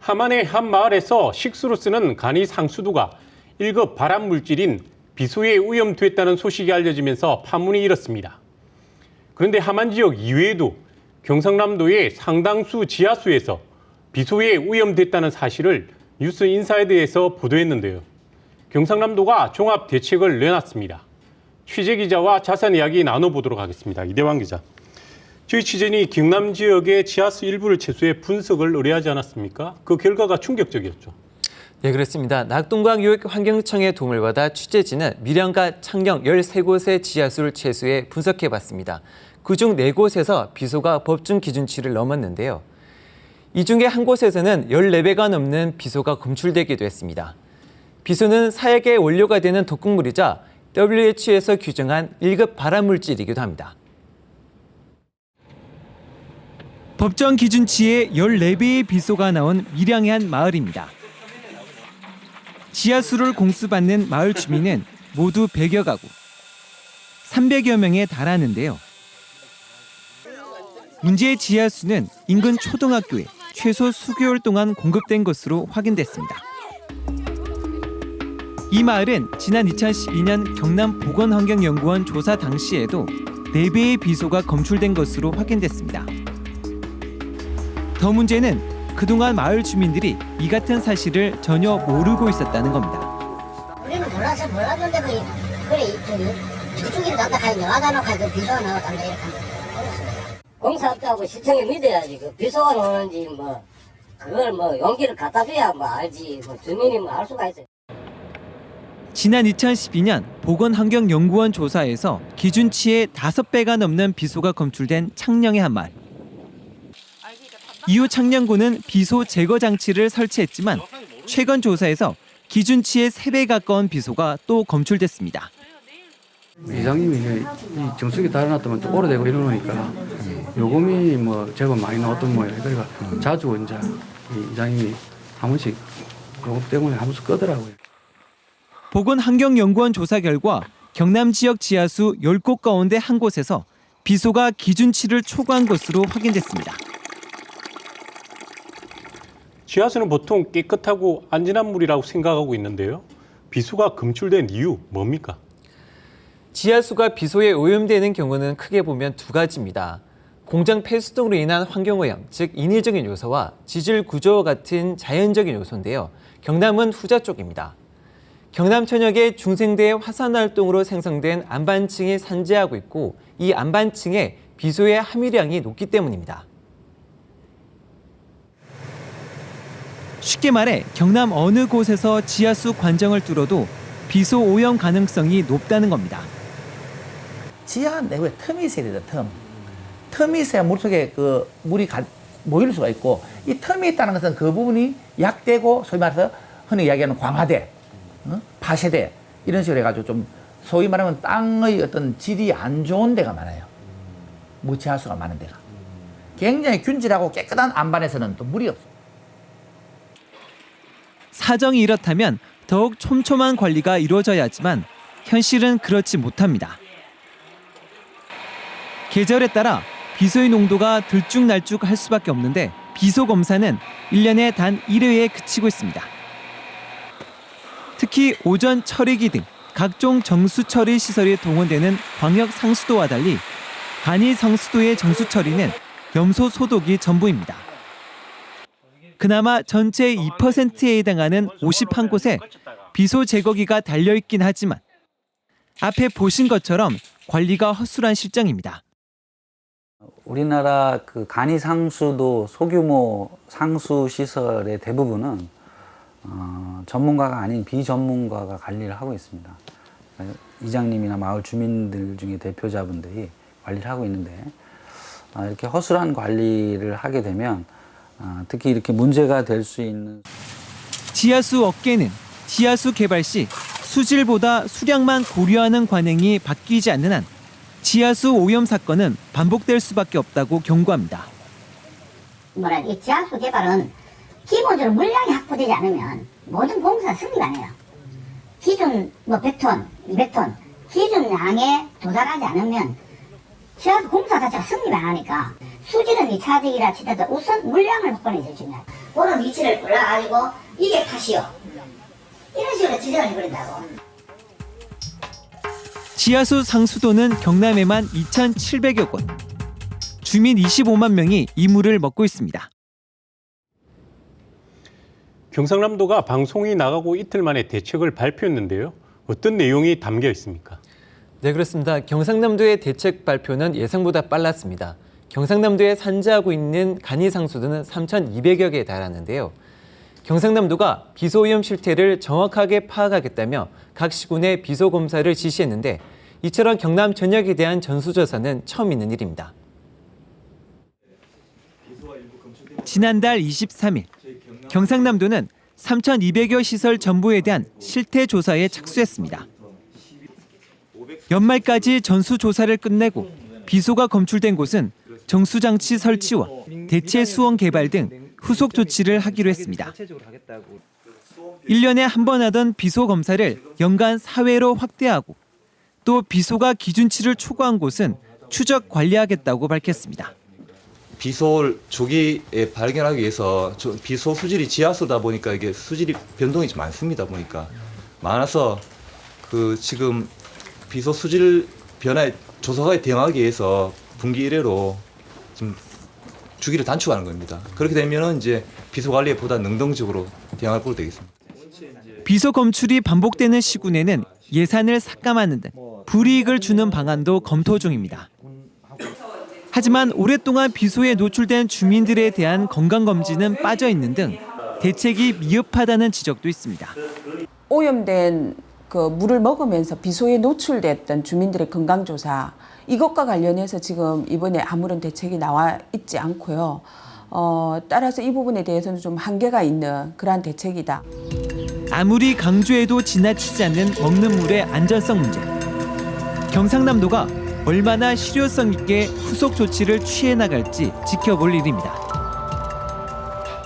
함안의 한 마을에서 식수로 쓰는 간이 상수도가 1급 발암물질인 비소에 오염됐다는 소식이 알려지면서 파문이 일었습니다. 그런데 함안 지역 이외에도 경상남도의 상당수 지하수에서 비소에 오염됐다는 사실을 뉴스 인사이드에서 보도했는데요. 경상남도가 종합 대책을 내놨습니다. 취재 기자와 자세한 이야기 나눠보도록 하겠습니다. 이대환 기자. 저희 취재진이 경남 지역의 지하수 일부를 채수해 분석을 의뢰하지 않았습니까? 그 결과가 충격적이었죠. 네, 그렇습니다. 낙동강유역환경청의 도움을 받아 취재진은 밀양과 창녕 13곳의 지하수를 채수해 분석해봤습니다. 그중 4곳에서 비소가 법정 기준치를 넘었는데요. 이 중에 한 곳에서는 14배가 넘는 비소가 검출되기도 했습니다. 비소는 사약의 원료가 되는 독극물이자 WHO에서 규정한 1급 발암물질이기도 합니다. 법정 기준치의 14배의 비소가 나온 밀양의 한 마을입니다. 지하수를 공수받는 마을 주민은 모두 100여 가구, 300여 명에 달하는데요. 문제의 지하수는 인근 초등학교에 최소 수개월 동안 공급된 것으로 확인됐습니다. 이 마을은 지난 2012년 경남보건환경연구원 조사 당시에도 4배의 비소가 검출된 것으로 확인됐습니다. 더 문제는 그동안 마을 주민들이 이 같은 사실을 전혀 모르고 있었다는 겁니다. 우리는 몰랐는데 그래 저쪽에 나다 가야 나와다 놓고 그 비소가 나왔단다 이렇게 하는 공사업자하고 시청에 믿어야지 그 비소가 나오는지 뭐 그걸 뭐 용기를 갖다 줘야 뭐 알지 뭐 주민이 뭐 알 수가 있어요. 지난 2012년 보건환경연구원 조사에서 기준치의 5배가 넘는 비소가 검출된 창녕의 한 마을. 이후 창녕군은 비소 제거 장치를 설치했지만 최근 조사에서 기준치의 3배 가까운 비소가 또 검출됐습니다. 이장님이 이 정수기 달아놨다면 또 오래되고 이러니까 요금이 뭐 제법 많이 나왔던 모양이에요. 그러니까 자주 이제 이장님이 한 번씩 요금 때문에 한 번씩 끄더라고요. 보건환경연구원 조사 결과 경남 지역 지하수 10곳 가운데 한 곳에서 비소가 기준치를 초과한 것으로 확인됐습니다. 지하수는 보통 깨끗하고 안전한 물이라고 생각하고 있는데요. 비소가 검출된 이유 뭡니까? 지하수가 비소에 오염되는 경우는 크게 보면 2가지입니다. 공장 폐수 등으로 인한 환경오염, 즉 인위적인 요소와 지질 구조와 같은 자연적인 요소인데요. 경남은 후자 쪽입니다. 경남 전역의 중생대 화산 활동으로 생성된 안반층이 산재하고 있고 이 안반층에 비소의 함유량이 높기 때문입니다. 쉽게 말해 경남 어느 곳에서 지하수 관정을 뚫어도 비소 오염 가능성이 높다는 겁니다. 지하 내부에 틈이 있어야 되죠. 틈이 있어야 물속에 그 물이 모일 수가 있고 이 틈이 있다는 것은 그 부분이 약되고 소위 말해서 흔히 이야기하는 광화대, 파쇄대 이런 식으로 해가지고 좀 소위 말하면 땅의 어떤 질이 안 좋은 데가 많아요. 무지하수가 많은 데가. 굉장히 균질하고 깨끗한 안반에서는 또 물이 없어요. 사정이 이렇다면 더욱 촘촘한 관리가 이루어져야 하지만 현실은 그렇지 못합니다. 계절에 따라 비소의 농도가 들쭉날쭉할 수밖에 없는데 비소 검사는 1년에 단 1회에 그치고 있습니다. 특히 오전 처리기 등 각종 정수 처리 시설이 동원되는 광역 상수도와 달리 간이 상수도의 정수 처리는 염소 소독이 전부입니다. 그나마 전체의 2%에 해당하는 51곳에 비소 제거기가 달려있긴 하지만 앞에 보신 것처럼 관리가 허술한 실정입니다. 우리나라 그 간이 상수도 소규모 상수 시설의 대부분은 전문가가 아닌 비전문가가 관리를 하고 있습니다. 이장님이나 마을 주민들 중에 대표자분들이 관리를 하고 있는데 이렇게 허술한 관리를 하게 되면 특히 이렇게 문제가 될 수 있는 지하수 업계는 지하수 개발 시 수질보다 수량만 고려하는 관행이 바뀌지 않는 한 지하수 오염 사건은 반복될 수밖에 없다고 경고합니다. 이 지하수 개발은 기본적으로 물량이 확보되지 않으면 모든 공사 승리가 안 해요. 기준 100톤, 200톤 기준 양에 도달하지 않으면 지하수 공사 자체가 성립 안 하니까 수질은 2차적이라 치더라도 우선 물량을 확보해 주시면 그런 위치를 골라가지고 이게 탓이요. 이런 식으로 지정을 해버린다고. 지하수 상수도는 경남에만 2,700여 곳. 주민 25만 명이 이 물을 먹고 있습니다. 경상남도가 방송이 나가고 이틀 만에 대책을 발표했는데요. 어떤 내용이 담겨 있습니까? 네, 그렇습니다. 경상남도의 대책 발표는 예상보다 빨랐습니다. 경상남도에 산재하고 있는 간이 상수도는 3,200여 개에 달하는데요. 경상남도가 비소오염 실태를 정확하게 파악하겠다며 각 시군에 비소 검사를 지시했는데 이처럼 경남 전역에 대한 전수조사는 처음 있는 일입니다. 지난달 23일 경상남도는 3,200여 시설 전부에 대한 실태 조사에 착수했습니다. 연말까지 전수 조사를 끝내고 비소가 검출된 곳은 정수장치 설치와 대체 수원 개발 등 후속 조치를 하기로 했습니다. 1년에 한 번 하던 비소 검사를 연간 4회로 확대하고 또 비소가 기준치를 초과한 곳은 추적 관리하겠다고 밝혔습니다. 비소를 조기에 발견하기 위해서 비소 수질이 지하수다 보니까 이게 수질이 변동이 좀 많습니다. 보니까 많아서 지금 비소 수질 변화에 조사에 대응하기 위해서 분기 1회로 지금 주기를 단축하는 겁니다. 그렇게 되면은 이제 비소 관리에 보다 능동적으로 대응할 걸로 되겠습니다. 비소 검출이 반복되는 시군에는 예산을 삭감하는 등 불이익을 주는 방안도 검토 중입니다. 하지만 오랫동안 비소에 노출된 주민들에 대한 건강검진은 빠져 있는 등 대책이 미흡하다는 지적도 있습니다. 오염된 그 물을 먹으면서 비소에 노출됐던 주민들의 건강조사 이것과 관련해서 지금 이번에 아무런 대책이 나와 있지 않고요. 따라서 이 부분에 대해서는 좀 한계가 있는 그러한 대책이다. 아무리 강조해도 지나치지 않는 먹는 물의 안전성 문제. 경상남도가 얼마나 실효성 있게 후속 조치를 취해 나갈지 지켜볼 일입니다.